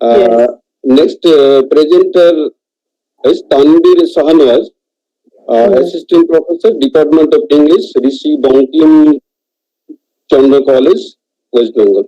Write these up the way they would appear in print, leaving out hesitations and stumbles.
Yes. Next presenter is Tanvir Sahanwaz, Assistant Professor, Department of English, Rishi Bankim Chandra College, West Bengal.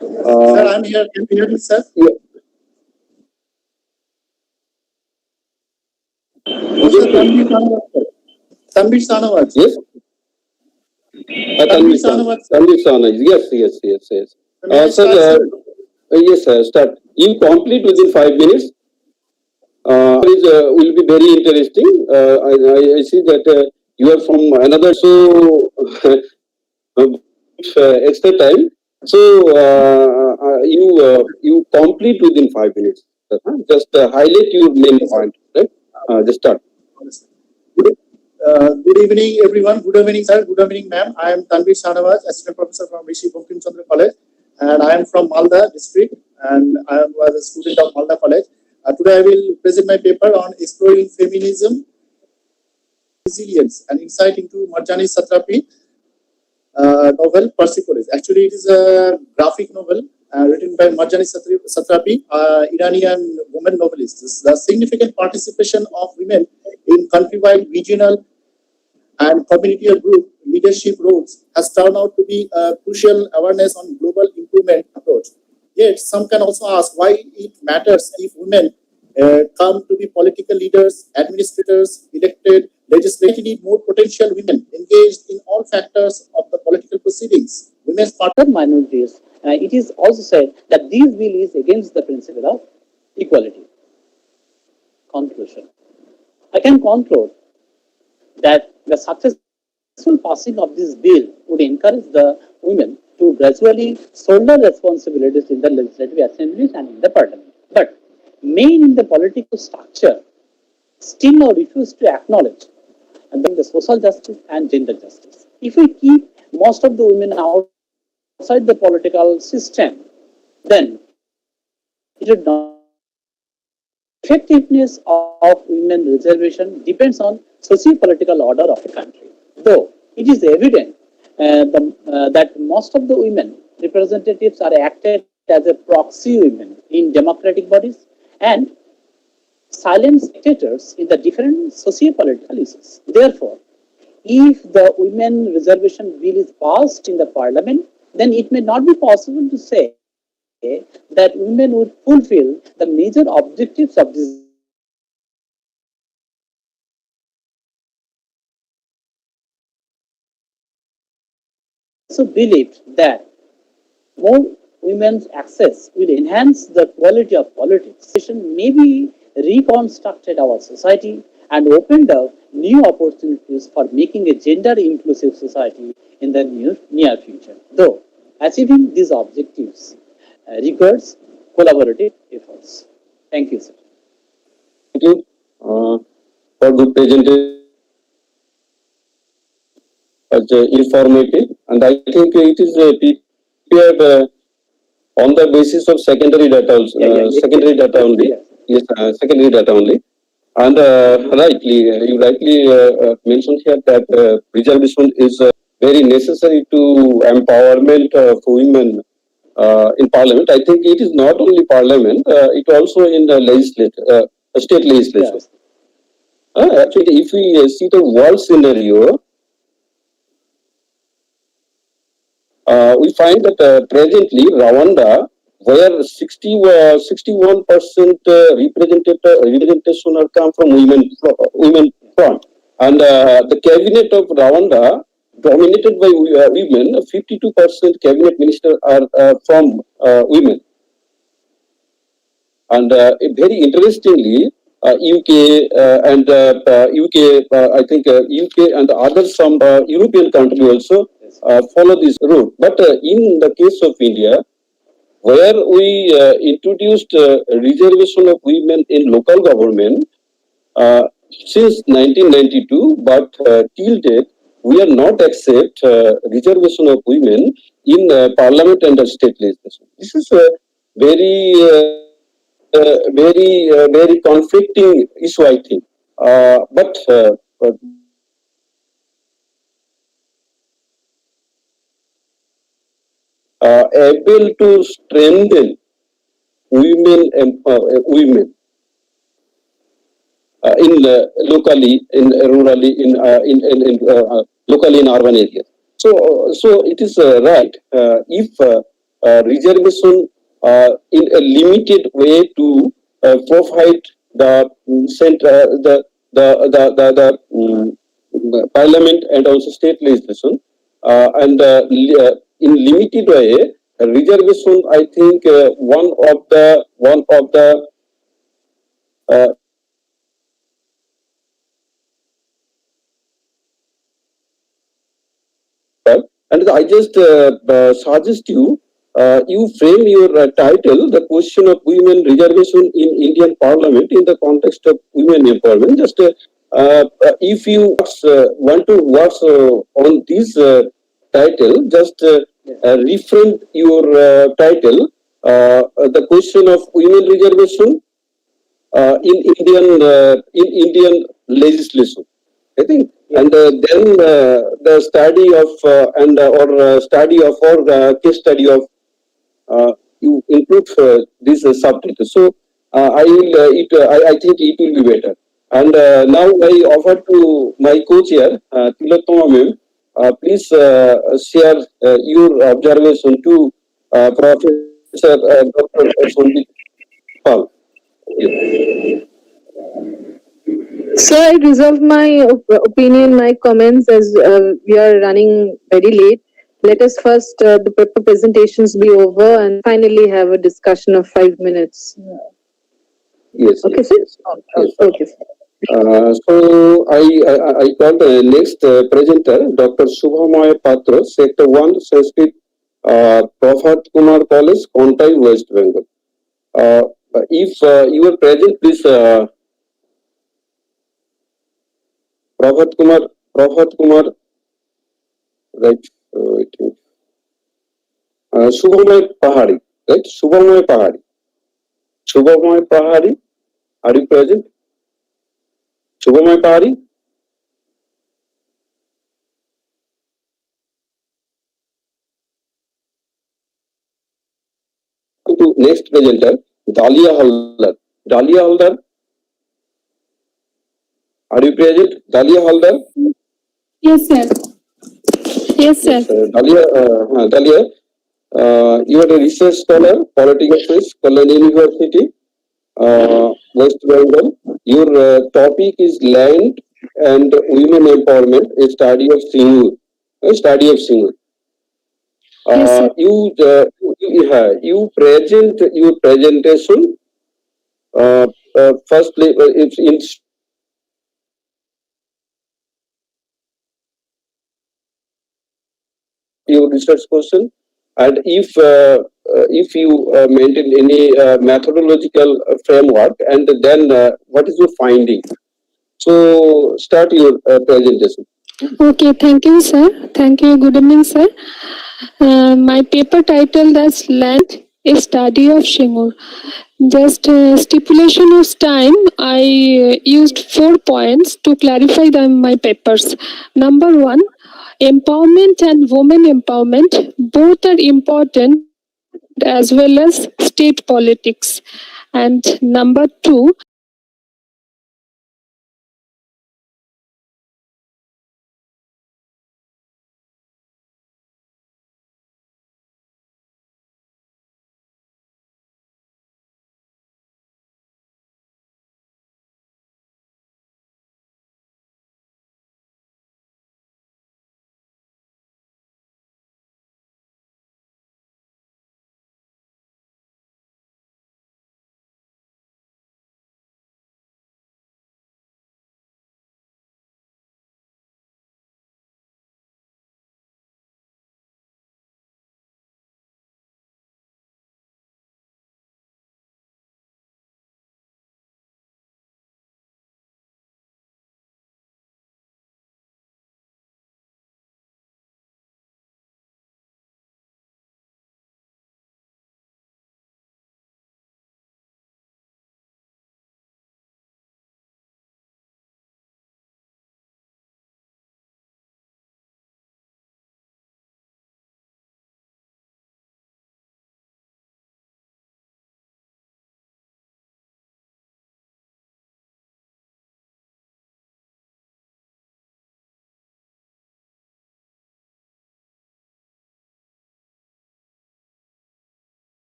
Sir, I'm here. Can you hear me, sir? Yeah. Tanvir Sanawat. Yes. Tanvir Sanawat. Tanvir Sanawaz. Yes. Sir, yes, sir. Start. You complete within 5 minutes. Will be very interesting. I see that you are from another so extra time. So you complete within 5 minutes. Just highlight your main point. Right? Just start. Good evening, everyone. Good evening, sir. Good evening, ma'am. I am Tanvir Sanawaz, Assistant Professor from Rishi Bankim Chandra College, and I am from Malda district, and I was a student of Malda College. Today, I will present my paper on exploring feminism, resilience, and insight into Marjani Satrapi novel Persepolis. Actually, it is a graphic novel written by Marjani Satrapi, Iranian woman novelist. The significant participation of women in countrywide, regional, and community group leadership roles has turned out to be a crucial awareness on global improvement approach. Yet, some can also ask why it matters if women come to be political leaders, administrators, elected, legislators. Need more potential women engaged in all factors of the political proceedings. Women's Other minorities, it is also said that this bill is against the principle of equality. Conclusion. I can conclude that the successful passing of this bill would encourage the women to gradually shoulder responsibilities in the legislative assemblies and in the parliament. But men in the political structure still now refuse to acknowledge the social justice and gender justice. If we keep most of the women outside the political system, then it would not. Effectiveness of women reservation depends on socio-political order of a country. Though it is evident that most of the women representatives are acted as a proxy women in democratic bodies and silent spectators in the different socio-political issues. Therefore, if the women reservation bill is passed in the parliament, then it may not be possible to say that women would fulfill the major objectives of this. Also believed that more women's access will enhance the quality of politics. May be reconstructed our society and opened up new opportunities for making a gender inclusive society in the near future. Though achieving these objectives requires collaborative efforts. Thank you, sir. Thank you for good presentation. Informative, and I think it is prepared on the basis of secondary data. Secondary data only. Yes, secondary data only. And you rightly mentioned here that reservation is very necessary to empowerment of women in parliament. I think it is not only parliament; it also in the legislature, state legislature. Actually, if we see the world scenario, we find that presently Rwanda, where 61% representation are come from women front, and the cabinet of Rwanda dominated by women. 52% cabinet minister are from women, and very interestingly, UK and UK, I think UK and other some European countries also follow this route. But in the case of India, where we introduced reservation of women in local government since 1992, but till date, we are not accept reservation of women in parliament and state legislation. This is a very very conflicting issue, I think. But able to strengthen women in locally, in rurally, locally in urban areas. So it is right if reservation in a limited way to provide the the parliament and also state legislation and in limited way reservation. I think one of the uh, and I just suggest you frame your title, the question of women reservation in Indian Parliament in the context of women empowerment. Just if you want to work on this title, just reframe your title, the question of women reservation in Indian legislation. I think, and then the study of or study of or case study of you include this subtitle. So I will I think it will be better. And now I offer to my co-chair Tilottama ma'am. Please share your observation to Professor Dr. Sundip Pal. Yes. So I reserve my opinion, my comments as we are running very late. Let us first the paper presentations be over and finally have a discussion of 5 minutes. Yes. Okay, Yes. sir. Yes. Yes. Okay. So I call the next presenter, Dr. Subhamoy Patra, Sector 1, Sanskrit, Prabhat Kumar College, Kontai, West Bengal. If you are present, please, Prabhat Kumar, right, wait, Subhamoy Pahari, right, Subhamoy Pahari, are you present? Subhamoy Pahari? To next presenter, Dalia Haldar. Dalia Haldar, are you present? Dalia Haldar? Yes, sir. Yes, sir. Yes, Dalia, you are a research scholar, political science, Kalyan University, West Bengal. Your topic is land and women empowerment, a study of single, a study of single. Yes, sir. You present your presentation. Firstly, it's in your research question, and if you maintain any methodological framework, and then what is your finding? So start your presentation. Okay, thank you, sir. Thank you. Good evening, sir. My paper title is Land, a Study of Shingur. Just stipulation of time, I used 4 points to clarify my papers. Number one, empowerment and women empowerment both are important as well as state politics. And number two,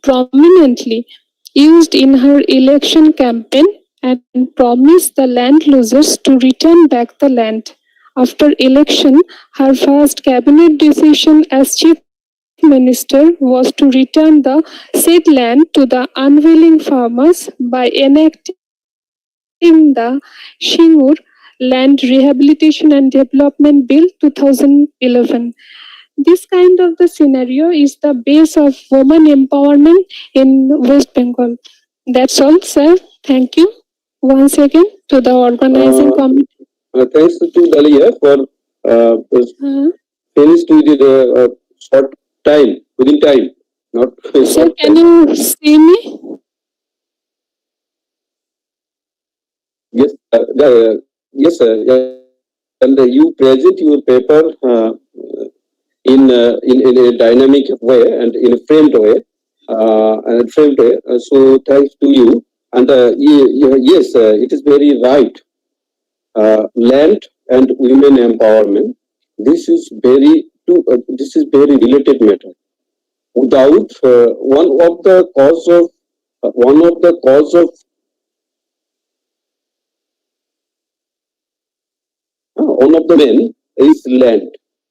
prominently used in her election campaign and promised the land losers to return back the land. After election, her first cabinet decision as chief minister was to return the said land to the unwilling farmers by enacting the Shingur Land Rehabilitation and Development Bill 2011. This kind of the scenario is the base of women empowerment in West Bengal. That's all, sir. Thank you once again to the organizing Uh, committee. Thanks to Dalia for Uh, finished within short time, within time, not Sir, short can time. you see me? Yes, yes, and you present your paper in a dynamic way and in a framed way, so thanks to you. And yes, it is very right. Land and women empowerment. This is this is very related matter. Without one of the cause of one of the men is land.